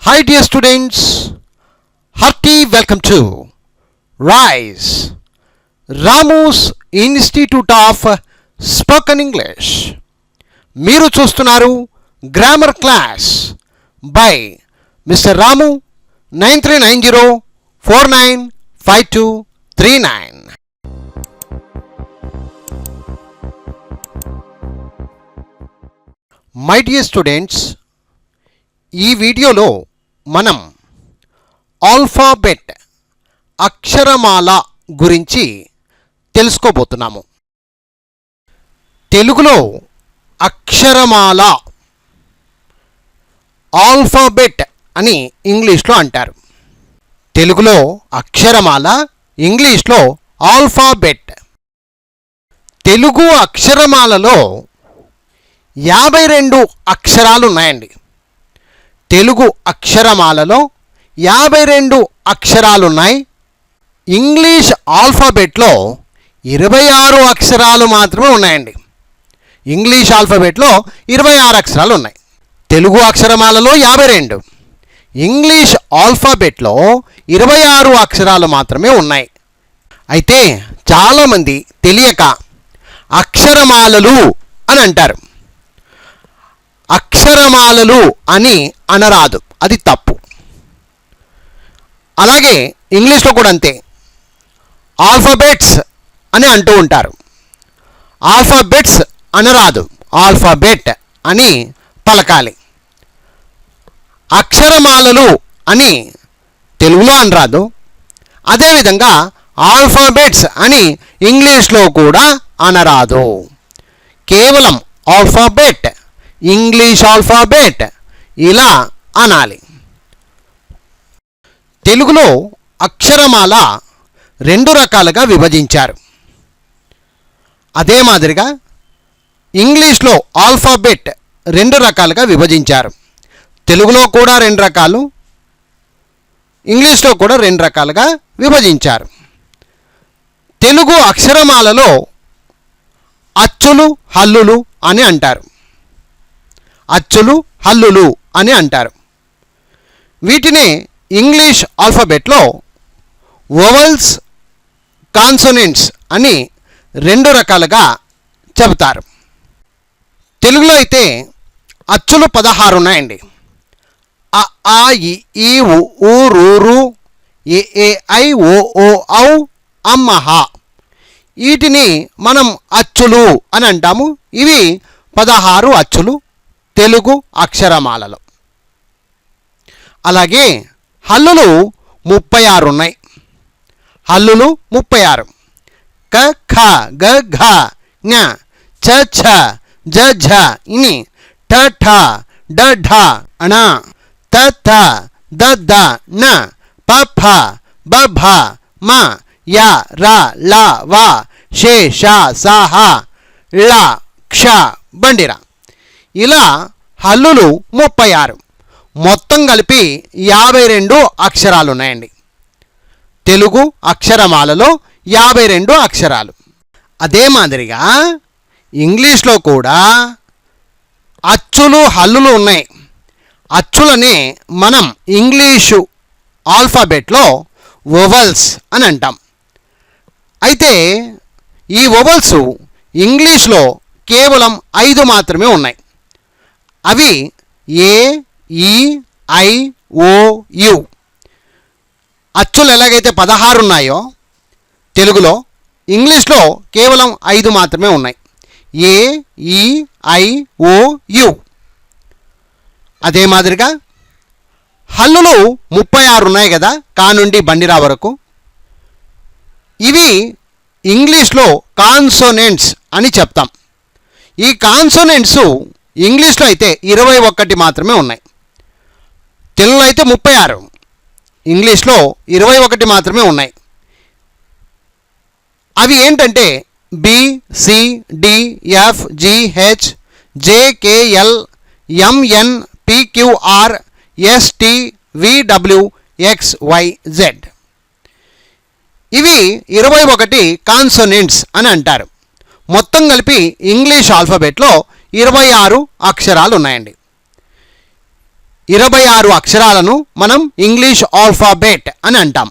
Hi dear students, hearty welcome to RISE, Ramu's Institute of Spoken English. మీరు చూస్తున్నారు grammar class by mister Ramu 9390495239. My dear students, ఈ వీడియోలో మనం alphabet అక్షరమాల గురించి తెలుసుకోబోతున్నాము. తెలుగులో అక్షరమాల ఆల్ఫాబెట్ అని ఇంగ్లీష్లో అంటారు. తెలుగులో అక్షరమాల, ఇంగ్లీష్లో ఆల్ఫాబెట్. తెలుగు అక్షరమాలలో 52 అక్షరాలు ఉన్నాయండి. తెలుగు అక్షరమాలలో 52 అక్షరాలున్నాయి. ఇంగ్లీష్ ఆల్ఫాబెట్లో 26 అక్షరాలు మాత్రమే ఉన్నాయండి. ఇంగ్లీష్ ఆల్ఫాబెట్లో 26 అక్షరాలు ఉన్నాయి. తెలుగు అక్షరమాలలో 52, ఇంగ్లీష్ ఆల్ఫాబెట్లో 26 అక్షరాలు మాత్రమే ఉన్నాయి. అయితే చాలామంది తెలియక అక్షరమాలలు అని అంటారు. అక్షరమాలలు అని అనరాదు, అది తప్పు. అలాగే ఇంగ్లీష్లో కూడా అంతే, ఆల్ఫాబెట్స్ అని అంటూ ఉంటారు. ఆల్ఫాబెట్స్ అనరాదు, ఆల్ఫాబెట్ అని పలకాలి. అక్షరమాలలు అని తెలుగులో అనరాదు. అదేవిధంగా ఆల్ఫాబెట్స్ అని ఇంగ్లీష్లో కూడా అనరాదు. కేవలం ఆల్ఫాబెట్, ఇంగ్లీష్ ఆల్ఫాబెట్ ఇలా అనాలి. తెలుగులో అక్షరమాల 2 రకాలుగా విభజించారు. అదే మాదిరిగా ఇంగ్లీష్లో ఆల్ఫాబెట్ 2 రకాలుగా విభజించారు. తెలుగులో కూడా 2 రకాలు, ఇంగ్లీష్లో కూడా 2 రకాలుగా విభజించారు. తెలుగు అక్షరమాలలో అచ్చులు, హల్లులు అని అంటారు. అచ్చులు, హల్లులు అని అంటారు. వీటిని ఇంగ్లీష్ ఆల్ఫాబెట్లో వొవెల్స్, కాన్సోనెంట్స్ అని 2 రకాలుగా చెబుతారు. తెలుగులో అయితే అచ్చులు 16 ఉన్నాయండి. అ, ఆ, ఇ, ఈ, ఉ, ఊ, రు, రు, ఎ, ఏ, ఐ, ఓ, ఓ, ఔ, అమ్మ, హ. వీటిని మనం అచ్చులు అని అంటాము. ఇవి 16 అచ్చులు తెలుగు అక్షరమాలలో. అలాగే హల్లులు 36 ఉన్నాయి. హల్లులు 36. క, ఖ, గ, ఘ, ఞ, చ, ఛ, జ, ఝ, ఇని, ఠ, ఠ, డ, ఢ, అణ, త, థ, ద, ద, న, ప, ఫ, బ, భ, మ, య, ర, ల, వ, షే, ష, స, హ, ళ, క్ష, బండిర. ఇలా హల్లులు 36. మొత్తం కలిపి 52 అక్షరాలు ఉన్నాయండి. తెలుగు అక్షరమాలలో 52 అక్షరాలు. అదే మాదిరిగా ఇంగ్లీష్లో కూడా అచ్చులు, హల్లులు ఉన్నాయి. అచ్చులని మనం ఇంగ్లీషు ఆల్ఫాబెట్లో వొవెల్స్ అని అంటాం. అయితే ఈ వొవెల్స్ ఇంగ్లీష్లో కేవలం 5 మాత్రమే ఉన్నాయి. అవి ఏ, ఈ, ఐ, ఓ, యు. అచ్చులు ఎలాగైతే 16 ఉన్నాయో తెలుగులో, ఇంగ్లీష్లో కేవలం 5 మాత్రమే ఉన్నాయి. ఏ, ఈ, ఐ, ఓ, యు. అదే మాదిరిగా హల్లులు 36 ఉన్నాయి కదా, కా నుండి బండిరా వరకు. ఇవి ఇంగ్లీష్లో కాన్సోనెంట్స్ అని చెప్తాం. ఈ కాన్సోనెంట్స్ ఇంగ్లీష్లో అయితే 21 మాత్రమే ఉన్నాయి. తెలుగులో అయితే 36, ఇంగ్లీష్లో 21 మాత్రమే ఉన్నాయి. అవి ఏంటంటే B, C, D, F, G, H, J, K, L, M, N, P, Q, R, S, T, V, W, X, Y, Z. ఇవి 21 కాన్సోనెంట్స్ అని అంటారు. మొత్తం కలిపి ఇంగ్లీష్ ఆల్ఫాబెట్లో 26 అక్షరాలు ఉన్నాయండి. 26 అక్షరాలను మనం ఇంగ్లీష్ ఆల్ఫాబెట్ అని అంటాం.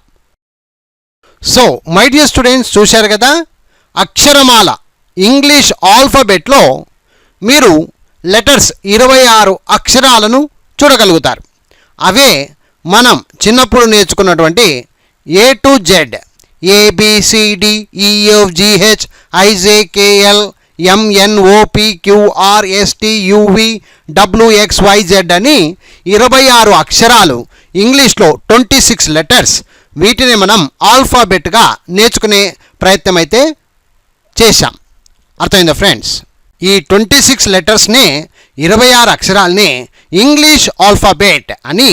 సో మై డియర్ స్టూడెంట్స్, చూశారు కదా, అక్షరమాల ఇంగ్లీష్ ఆల్ఫాబెట్లో మీరు లెటర్స్ 26 అక్షరాలను చూడగలుగుతారు. అవే మనం చిన్నప్పుడు నేర్చుకున్నటువంటి ఏ టు జెడ్, ABCDEFGHIJKLMNOPQRSTUVWXYZ అని 26 అక్షరాలు ఇంగ్లీష్లో 26 లెటర్స్. వీటిని మనం ఆల్ఫాబెట్గా నేర్చుకునే ప్రయత్నం అయితే చేశాం. అర్థమైందా ఫ్రెండ్స్? ఈ 26 లెటర్స్నే 26 అక్షరాలనే ఇంగ్లీష్ ఆల్ఫాబెట్ అని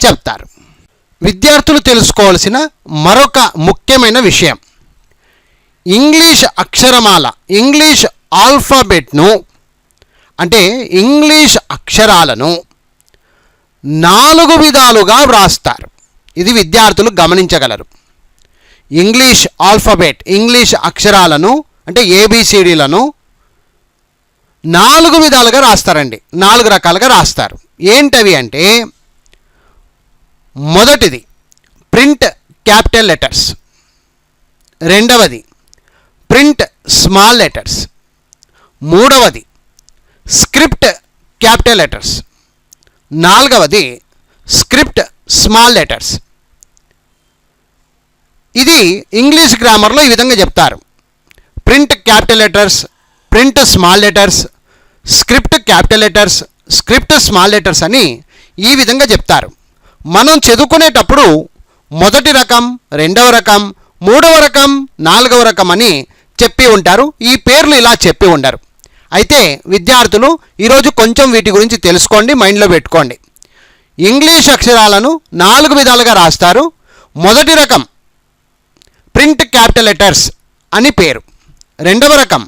చెప్తారు. విద్యార్థులు తెలుసుకోవాల్సిన మరొక ముఖ్యమైన విషయం, ఇంగ్లీష్ అక్షరమాల ఇంగ్లీష్ ఆల్ఫాబెట్ను అంటే ఇంగ్లీష్ అక్షరాలను 4 విధాలుగా వ్రాస్తారు. ఇది విద్యార్థులు గమనించగలరు. ఇంగ్లీష్ ఆల్ఫాబెట్ ఇంగ్లీష్ అక్షరాలను అంటే ఏబిసిడీలను 4 విధాలుగా రాస్తారండి. 4 రకాలుగా రాస్తారు. ఏంటవి అంటే, మొదటిది ప్రింట్ క్యాపిటల్ లెటర్స్, రెండవది ప్రింట్ స్మాల్ లెటర్స్, మూడవది స్క్రిప్ట్ క్యాపిటల్ లెటర్స్, నాలుగవది స్క్రిప్ట్ స్మాల్ లెటర్స్. ఇది ఇంగ్లీష్ గ్రామర్లో ఈ విధంగా చెప్తారు: print capital letters, print small letters, script capital letters, script small letters అని ఈ విధంగా చెప్తారు. మనం చదువుకునేటప్పుడు మొదటి రకం, రెండవ రకం, మూడవ రకం, నాలుగవ రకం అని చెప్పి ఉంటారు. ఈ పేర్లు ఇలా చెప్పి ఉండరు. అయితే విద్యార్థులు ఈరోజు కొంచెం వీటి గురించి తెలుసుకోండి, మైండ్లో పెట్టుకోండి. ఇంగ్లీష్ అక్షరాలను 4 విధాలుగా రాస్తారు. మొదటి రకం ప్రింట్ క్యాపిటల్ లెటర్స్ అని పేరు, రెండవ రకం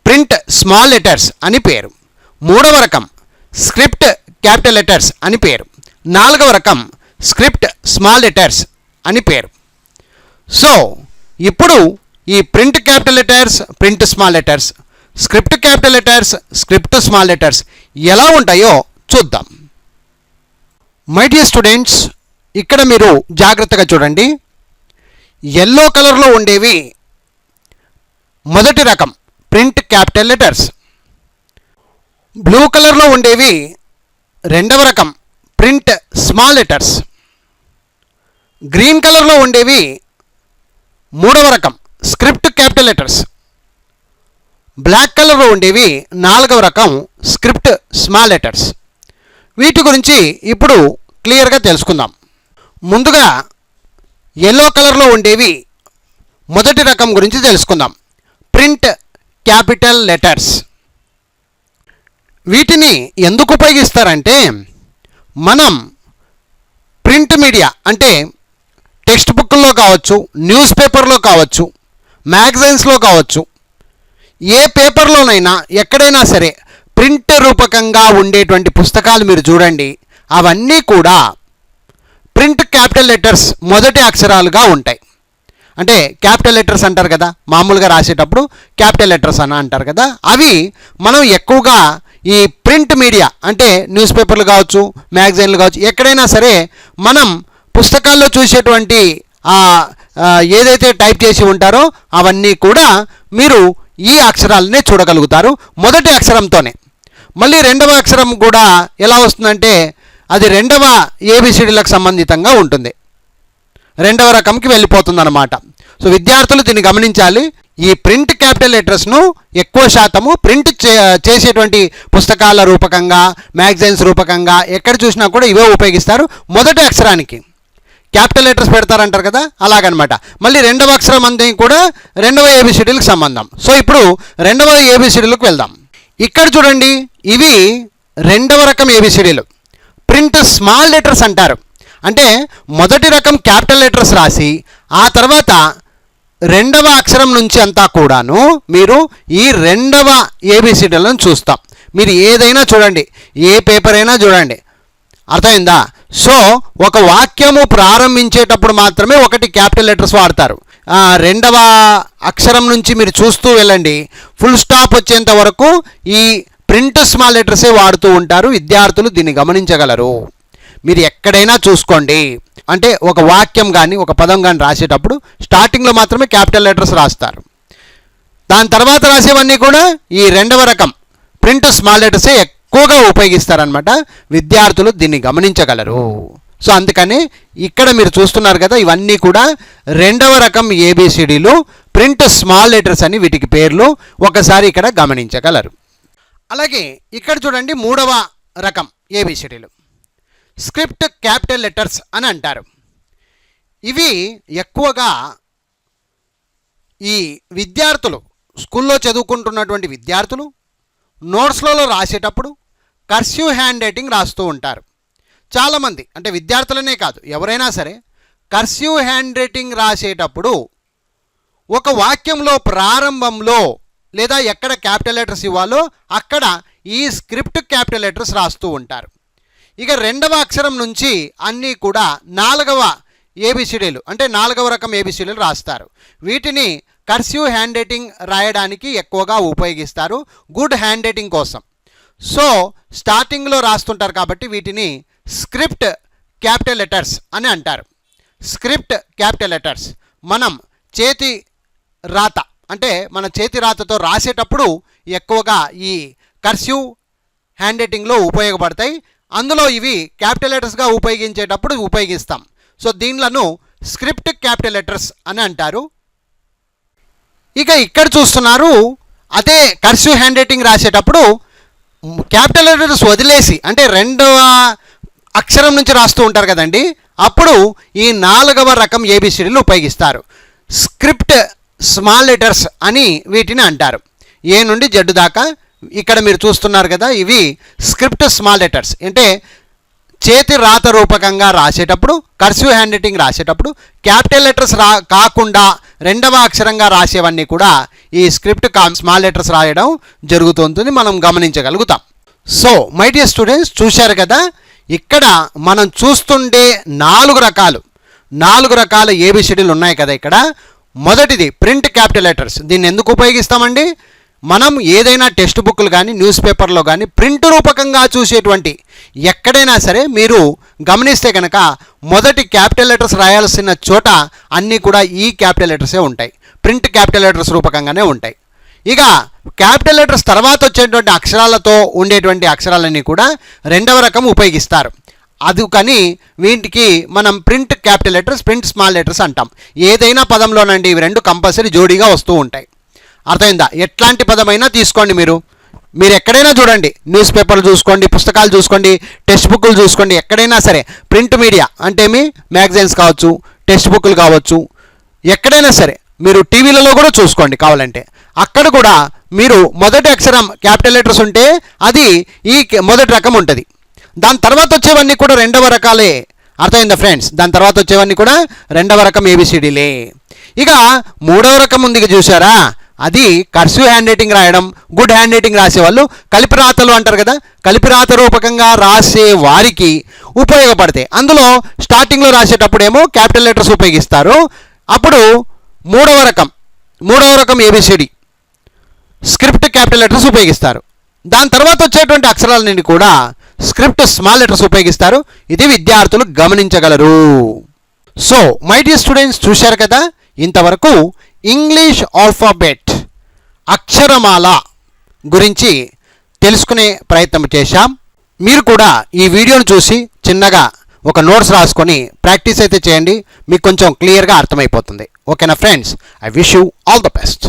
ప్రింట్ స్మాల్ లెటర్స్ అని పేరు, మూడవ రకం స్క్రిప్ట్ క్యాపిటల్ లెటర్స్ అని పేరు, నాలుగవ రకం స్క్రిప్ట్ స్మాల్ లెటర్స్ అని పేరు. సో ఇప్పుడు ఈ print capital letters, print small letters, script capital letters, script small letters ఎలా ఉంటాయో చూద్దాం. మై డియర్ స్టూడెంట్స్, ఇక్కడ మీరు జాగ్రత్తగా చూడండి. ఎల్లో కలర్లో ఉండేవి మొదటి రకం ప్రింట్ క్యాపిటల్ లెటర్స్, బ్లూ కలర్లో ఉండేవి రెండవ రకం ప్రింట్ స్మాల్ లెటర్స్, గ్రీన్ కలర్లో ఉండేవి మూడవ రకం స్క్రిప్ట్ క్యాపిటల్ లెటర్స్, బ్లాక్ కలర్లో ఉండేవి నాలుగవ రకం స్క్రిప్ట్ స్మాల్ లెటర్స్. వీటి గురించి ఇప్పుడు క్లియర్గా తెలుసుకుందాం. ముందుగా ఎల్లో కలర్లో ఉండేవి మొదటి రకం గురించి తెలుసుకుందాం, ప్రింట్ క్యాపిటల్ లెటర్స్. వీటిని ఎందుకు ఉపయోగిస్తారంటే, మనం ప్రింట్ మీడియా అంటే టెక్స్ట్ బుక్లో కావచ్చు, న్యూస్ పేపర్లో కావచ్చు, మ్యాగజైన్స్లో కావచ్చు, ఏ పేపర్లోనైనా ఎక్కడైనా సరే ప్రింట్ రూపకంగా ఉండేటువంటి పుస్తకాలు మీరు చూడండి, అవన్నీ కూడా ప్రింట్ క్యాపిటల్ లెటర్స్ మొదటి అక్షరాలుగా ఉంటాయి. అంటే క్యాపిటల్ లెటర్స్ అంటారు కదా, మామూలుగా రాసేటప్పుడు క్యాపిటల్ లెటర్స్ అని అంటారు కదా, అవి మనం ఎక్కువగా ఈ ప్రింట్ మీడియా అంటే న్యూస్ పేపర్లు కావచ్చు, మ్యాగజైన్లు కావచ్చు, ఎక్కడైనా సరే మనం పుస్తకాల్లో చూసేటువంటి ఏదైతే టైప్ చేసి ఉంటారో అవన్నీ కూడా మీరు ఈ అక్షరాలనే చూడగలుగుతారు మొదటి అక్షరంతోనే. మళ్ళీ రెండవ అక్షరం కూడా ఎలా వస్తుందంటే, అది రెండవ ఏబిసిడీలకు సంబంధితంగా ఉంటుంది, రెండవ రకంకి వెళ్ళిపోతుంది అన్నమాట. సో విద్యార్థులు దీన్ని గమనించాలి. ఈ ప్రింట్ క్యాపిటల్ లెటర్స్ను ఎక్కువ శాతము ప్రింట్ చేసేటువంటి పుస్తకాల రూపకంగా, మ్యాగజైన్స్ రూపకంగా ఎక్కడ చూసినా కూడా ఇవే ఉపయోగిస్తారు. మొదటి అక్షరానికి క్యాపిటల్ లెటర్స్ పెడతారంటారు కదా, అలాగనమాట. మళ్ళీ రెండవ అక్షరం అంతా కూడా రెండవ ఏబిసిడీలకు సంబంధం. సో ఇప్పుడు రెండవ ఏబిసిడీలకు వెళ్దాం. ఇక్కడ చూడండి, ఇవి రెండవ రకం ఏబిసిడీలు, ప్రింట్ స్మాల్ లెటర్స్ అంటారు. అంటే మొదటి రకం క్యాపిటల్ లెటర్స్ రాసి ఆ తర్వాత రెండవ అక్షరం నుంచి అంతా కూడాను మీరు ఈ రెండవ ఏబిసిడీలను చూస్తాం. మీరు ఏదైనా చూడండి, ఏ పేపర్ అయినా చూడండి, అర్థమైందా? సో ఒక వాక్యము ప్రారంభించేటప్పుడు మాత్రమే ఒకటి క్యాపిటల్ లెటర్స్ వాడతారు. రెండవ అక్షరం నుంచి మీరు చూస్తూ వెళ్ళండి, ఫుల్ స్టాప్ వచ్చేంత వరకు ఈ ప్రింట్ స్మాల్ లెటర్సే వాడుతూ ఉంటారు. విద్యార్థులు దీన్ని గమనించగలరు. మీరు ఎక్కడైనా చూసుకోండి, అంటే ఒక వాక్యం కానీ ఒక పదం కానీ రాసేటప్పుడు స్టార్టింగ్లో మాత్రమే క్యాపిటల్ లెటర్స్ రాస్తారు. దాని తర్వాత రాసేవన్నీ కూడా ఈ రెండవ రకం ప్రింట్ స్మాల్ లెటర్సే ఎక్కువగా ఉపయోగిస్తారనమాట. విద్యార్థులు దీన్ని గమనించగలరు. సో అందుకని ఇక్కడ మీరు చూస్తున్నారు కదా, ఇవన్నీ కూడా రెండవ రకం ఏబిసిడీలు, ప్రింట్ స్మాల్ లెటర్స్ అని వీటికి పేర్లు. ఒకసారి ఇక్కడ గమనించగలరు. అలాగే ఇక్కడ చూడండి, మూడవ రకం ఏబిసిడీలు స్క్రిప్ట్ క్యాపిటల్ లెటర్స్ అని అంటారు. ఇవి ఎక్కువగా ఈ విద్యార్థులు, స్కూల్లో చదువుకుంటున్నటువంటి విద్యార్థులు నోట్స్లలో రాసేటప్పుడు కర్సివ్ హ్యాండ్ రైటింగ్ రాస్తూ ఉంటారు. చాలామంది, అంటే విద్యార్థులనే కాదు ఎవరైనా సరే, కర్సివ్ హ్యాండ్ రైటింగ్ రాసేటప్పుడు ఒక వాక్యంలో ప్రారంభంలో లేదా ఎక్కడ క్యాపిటల్ లెటర్స్ ఇవ్వాలో అక్కడ ఈ స్క్రిప్ట్ క్యాపిటల్ లెటర్స్ రాస్తూ ఉంటారు. ఇక రెండవ అక్షరం నుంచి అన్నీ కూడా నాలుగవ ఏబిసిడీలు, అంటే నాలుగవ రకం ఏబిసిడీలు రాస్తారు. వీటిని కర్సివ్ హ్యాండ్ రైటింగ్ రాయడానికి ఎక్కువగా ఉపయోగిస్తారు, గుడ్ హ్యాండ్ రైటింగ్ కోసం. సో స్టార్టింగ్లో రాస్తుంటారు కాబట్టి వీటిని స్క్రిప్ట్ క్యాపిటల్ లెటర్స్ అని అంటారు. స్క్రిప్ట్ క్యాపిటల్ లెటర్స్ మనం చేతి రాత, అంటే మన చేతి రాతతో రాసేటప్పుడు ఎక్కువగా ఈ కర్సివ్ హ్యాండ్ రైటింగ్లో ఉపయోగపడతాయి. అందులో ఇవి క్యాపిటల్ లెటర్స్గా ఉపయోగించేటప్పుడు ఉపయోగిస్తాం. సో దీనిలను స్క్రిప్ట్ క్యాపిటల్ లెటర్స్ అని అంటారు. ఇక ఇక్కడ చూస్తున్నారు, అదే కర్సివ్ హ్యాండ్ రైటింగ్ రాసేటప్పుడు క్యాపిటల్ లెటర్స్ వదిలేసి, అంటే రెండవ అక్షరం నుంచి రాస్తూ ఉంటారు కదండి, అప్పుడు ఈ నాలుగవ రకం ఏబిసిడీలు ఉపయోగిస్తారు. స్క్రిప్ట్ స్మాల్ లెటర్స్ అని వీటిని అంటారు. ఏ నుండి జెడ్ దాకా ఇక్కడ మీరు చూస్తున్నారు కదా, ఇవి స్క్రిప్ట్ స్మాల్ లెటర్స్. అంటే చేతి రాత రూపకంగా రాసేటప్పుడు, కర్సివ్ హ్యాండ్ రైటింగ్ రాసేటప్పుడు క్యాపిటల్ లెటర్స్ కాకుండా రెండవ అక్షరంగా రాసేవన్నీ కూడా ఈ స్క్రిప్ట్ స్మాల్ లెటర్స్ రాయడం జరుగుతుంటుంది, మనం గమనించగలుగుతాం. సో మై డియర్ స్టూడెంట్స్, చూశారు కదా, ఇక్కడ మనం చూస్తుండే నాలుగు రకాల ఏబిసిడీలు ఉన్నాయి కదా. ఇక్కడ మొదటిది ప్రింట్ క్యాపిటల్ లెటర్స్. దీన్ని ఎందుకు ఉపయోగిస్తామండి? మనం ఏదైనా టెక్స్ట్ బుక్లు కానీ న్యూస్ పేపర్లో కానీ ప్రింట్ రూపకంగా చూసేటువంటి ఎక్కడైనా సరే మీరు గమనిస్తే కనుక మొదటి క్యాపిటల్ లెటర్స్ రాయాల్సిన చోట అన్నీ కూడా ఈ క్యాపిటల్ లెటర్సే ఉంటాయి, ప్రింట్ క్యాపిటల్ లెటర్స్ రూపకంగానే ఉంటాయి. ఇక క్యాపిటల్ లెటర్స్ తర్వాత వచ్చేటువంటి అక్షరాలతో ఉండేటువంటి అక్షరాలన్నీ కూడా రెండవ రకం ఉపయోగిస్తారు. అందుకని వీటికి మనం print capital letters, print small letters అంటాం. ఏదైనా పదంలోనండి ఇవి రెండు కంపల్సరీ జోడీగా వస్తూ ఉంటాయి. అర్థమైందా? ఎట్లాంటి పదమైనా తీసుకోండి, మీరు ఎక్కడైనా చూడండి, న్యూస్ పేపర్లు చూసుకోండి, పుస్తకాలు చూసుకోండి, టెక్స్ట్ బుక్లు చూసుకోండి, ఎక్కడైనా సరే ప్రింట్ మీడియా అంటే మీ మ్యాగజైన్స్ కావచ్చు, టెక్స్ట్ బుక్లు కావచ్చు, ఎక్కడైనా సరే మీరు టీవీలలో కూడా చూసుకోండి కావాలంటే, అక్కడ కూడా మీరు మొదటి అక్షరం క్యాపిటల్ లెటర్స్ ఉంటే అది ఈ మొదటి రకం ఉంటుంది. దాని తర్వాత వచ్చేవన్నీ కూడా రెండవ రకాలే. అర్థమైందా ఫ్రెండ్స్? దాని తర్వాత వచ్చేవన్నీ కూడా రెండవ రకం ఏబిసిడీలే. ఇక మూడవ రకం ఉంది చూసారా, అది కర్సివ్ హ్యాండ్ రైటింగ్ రాయడం, గుడ్ హ్యాండ్ రైటింగ్ రాసేవాళ్ళు కలిపి రాతలు అంటారు కదా, కలిపి రాత రూపకంగా రాసే వారికి ఉపయోగపడతాయి. అందులో స్టార్టింగ్లో రాసేటప్పుడేమో క్యాపిటల్ లెటర్స్ ఉపయోగిస్తారు. అప్పుడు మూడవ రకం ఏబిసిడి స్క్రిప్ట్ క్యాపిటల్ లెటర్స్ ఉపయోగిస్తారు. దాని తర్వాత వచ్చేటువంటి అక్షరాలన్నీ కూడా స్క్రిప్ట్ స్మాల్ లెటర్స్ ఉపయోగిస్తారు. ఇది విద్యార్థులు గమనించగలరు. సో మై డియర్ స్టూడెంట్స్, చూశారు కదా, ఇంతవరకు ఇంగ్లీష్ ఆల్ఫాబెట్ అక్షరమాల గురించి తెలుసుకునే ప్రయత్నం చేశాం. మీరు కూడా ఈ వీడియోను చూసి చిన్నగా ఒక నోట్స్ రాసుకొని ప్రాక్టీస్ అయితే చేయండి, మీకు కొంచెం క్లియర్గా అర్థమైపోతుంది. ఓకేనా friends? I wish you all the best.